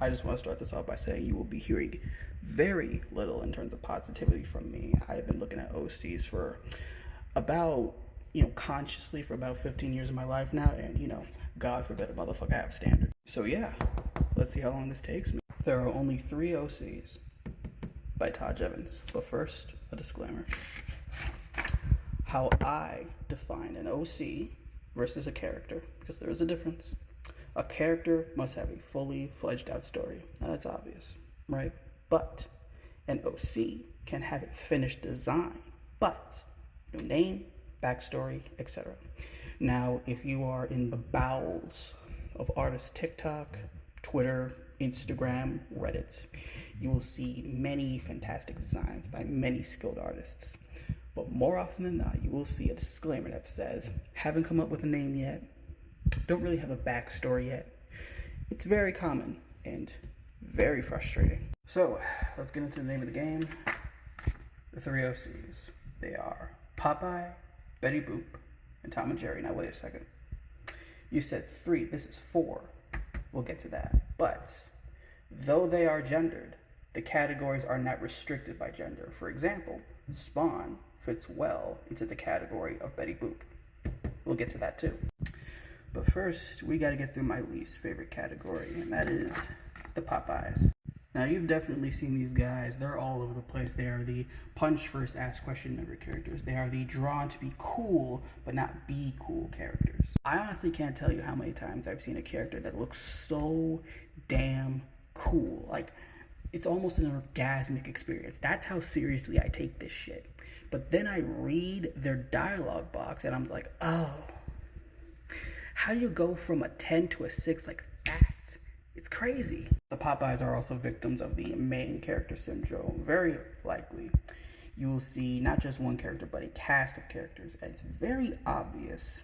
I just want to start this off by saying you will be hearing very little in terms of positivity from me. I have been looking at OCs for about, consciously for about 15 years of my life now, and, God forbid a motherfucker have standards. So yeah, let's see how long this takes me. There are only 3 OCs by Todd Evans, but first, a disclaimer. How I define an OC versus a character, because there is a difference. A character must have a fully fledged out story. Now that's obvious, right? But an OC can have a finished design, but no name, backstory, etc. Now, if you are in the bowels of artist TikTok, Twitter, Instagram, Reddit, you will see many fantastic designs by many skilled artists. But more often than not, you will see a disclaimer that says, haven't come up with a name yet, don't really have a backstory yet. It's very common and very frustrating. So, let's get into the name of the game. The 3 OCs. They are Popeye, Betty Boop, and Tom and Jerry. Now wait a second. You said 3, this is 4. We'll get to that. But, though they are gendered, the categories are not restricted by gender. For example, Spawn fits well into the category of Betty Boop. We'll get to that too. But first, we gotta get through my least favorite category, and that is the Popeyes. Now, you've definitely seen these guys. They're all over the place. They are the punch first, ask question never characters. They are the drawn to be cool, but not be cool characters. I honestly can't tell you how many times I've seen a character that looks so damn cool. Like, it's almost an orgasmic experience. That's how seriously I take this shit. But then I read their dialogue box, and I'm like, oh, how do you go from a 10 to a 6 like that? It's crazy. The Popeyes are also victims of the main character syndrome. Very likely, you will see not just one character, but a cast of characters. And it's very obvious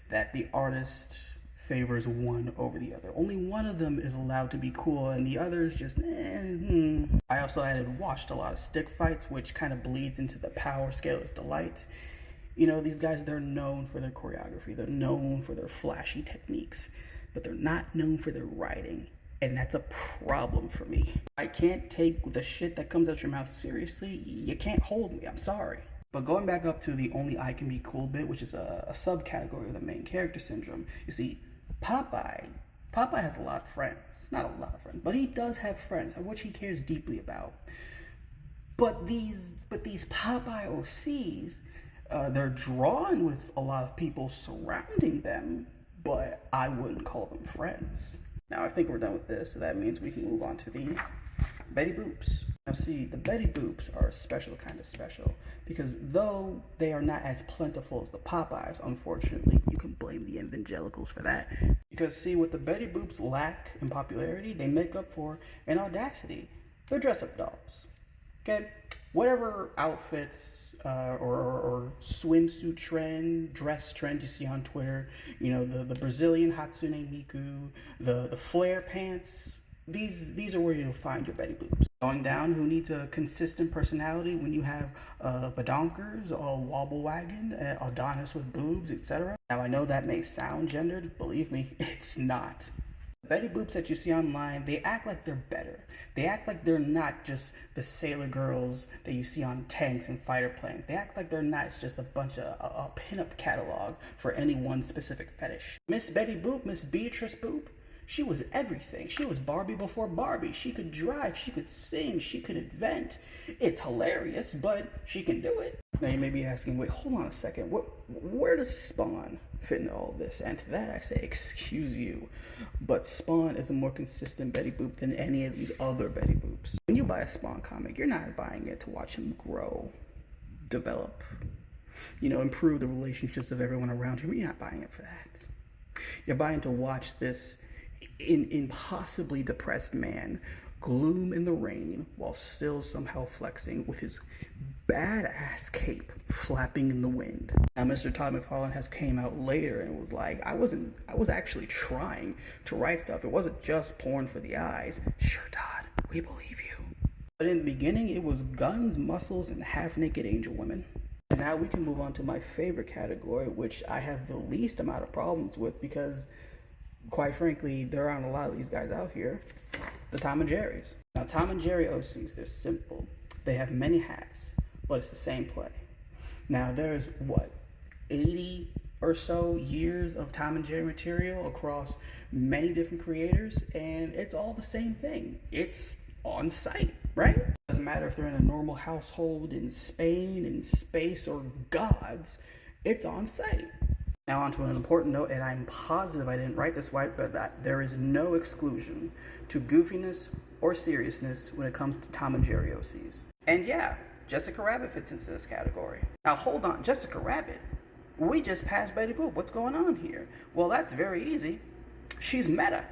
that the artist favors one over the other. Only one of them is allowed to be cool, and the others just, I also watched a lot of stick fights, which kind of bleeds into the power scale is delight. These guys, they're known for their choreography. They're known for their flashy techniques, but they're not known for their writing. And that's a problem for me. I can't take the shit that comes out your mouth seriously. You can't hold me. I'm sorry. But going back up to the only I can be cool bit, which is a subcategory of the main character syndrome, you see, Popeye has a lot of friends. Not a lot of friends, but he does have friends, which he cares deeply about. But these Popeye OCs, they're drawn with a lot of people surrounding them, but I wouldn't call them friends. Now I think we're done with this, so that means we can move on to the Betty Boops. Now see, the Betty Boops are a special kind of special, because though they are not as plentiful as the Popeyes, unfortunately, you can blame the evangelicals for that. Because see, what the Betty Boops lack in popularity, they make up for in audacity. They're dress-up dolls. Okay? Whatever outfits or swimsuit trend, dress trend you see on Twitter, the Brazilian Hatsune Miku, the flare pants, these are where you'll find your Betty Boops. Going down, who needs a consistent personality when you have badonkers, a wobble wagon, Adonis with boobs, etc. Now I know that may sound gendered, believe me, it's not. Betty Boops that you see online, they act like they're better. They act like they're not just the sailor girls that you see on tanks and fighter planes. They act like they're not just a bunch of a pinup catalog for any one specific fetish. Miss Betty Boop, Miss Beatrice Boop, she was everything. She was Barbie before Barbie. She could drive, she could sing, she could invent. It's hilarious, but she can do it. Now you may be asking, wait, hold on a second. Where does Spawn fit into all this? And to that I say, excuse you, but Spawn is a more consistent Betty Boop than any of these other Betty Boops. When you buy a Spawn comic, you're not buying it to watch him grow, develop, improve the relationships of everyone around him. You're not buying it for that. You're buying to watch this impossibly depressed man gloom in the rain while still somehow flexing with his badass cape flapping in the wind. Now Mr. Todd McFarlane has came out later and was like, I was actually trying to write stuff. It wasn't just porn for the eyes. Sure, Todd, we believe you. But in the beginning, it was guns, muscles, and half-naked angel women. And now we can move on to my favorite category, which I have the least amount of problems with because, quite frankly, there aren't a lot of these guys out here. The Tom and Jerry's. Now, Tom and Jerry OCs, they're simple. They have many hats, but it's the same play. Now, there's what, 80 or so years of Tom and Jerry material across many different creators, and it's all the same thing. It's on site, right? Doesn't matter if they're in a normal household in Spain, in space, or gods, it's on site. Now on to an important note, and I'm positive I didn't write this right, but that there is no exclusion to goofiness or seriousness when it comes to Tom and Jerry OCs. And yeah, Jessica Rabbit fits into this category. Now hold on, Jessica Rabbit? We just passed Betty Boop. What's going on here? Well, that's very easy. She's meta.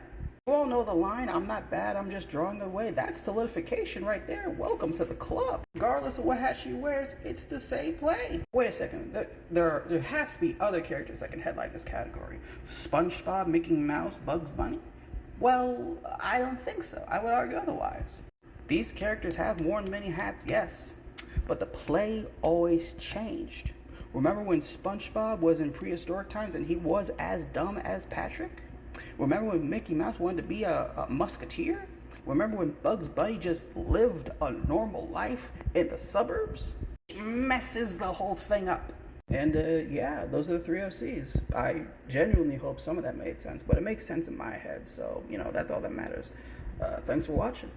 You all know the line, I'm not bad, I'm just drawing away. That's solidification right there. Welcome to the club. Regardless of what hat she wears, it's the same play. Wait a second, there have to be other characters that can headline this category. SpongeBob, Mickey Mouse, Bugs Bunny? Well, I don't think so. I would argue otherwise. These characters have worn many hats, yes, but the play always changed. Remember when SpongeBob was in prehistoric times and he was as dumb as Patrick? Remember when Mickey Mouse wanted to be a musketeer? Remember when Bugs Bunny just lived a normal life in the suburbs? It messes the whole thing up. And yeah, those are the three OCs. I genuinely hope some of that made sense, but it makes sense in my head, so, that's all that matters. Thanks for watching.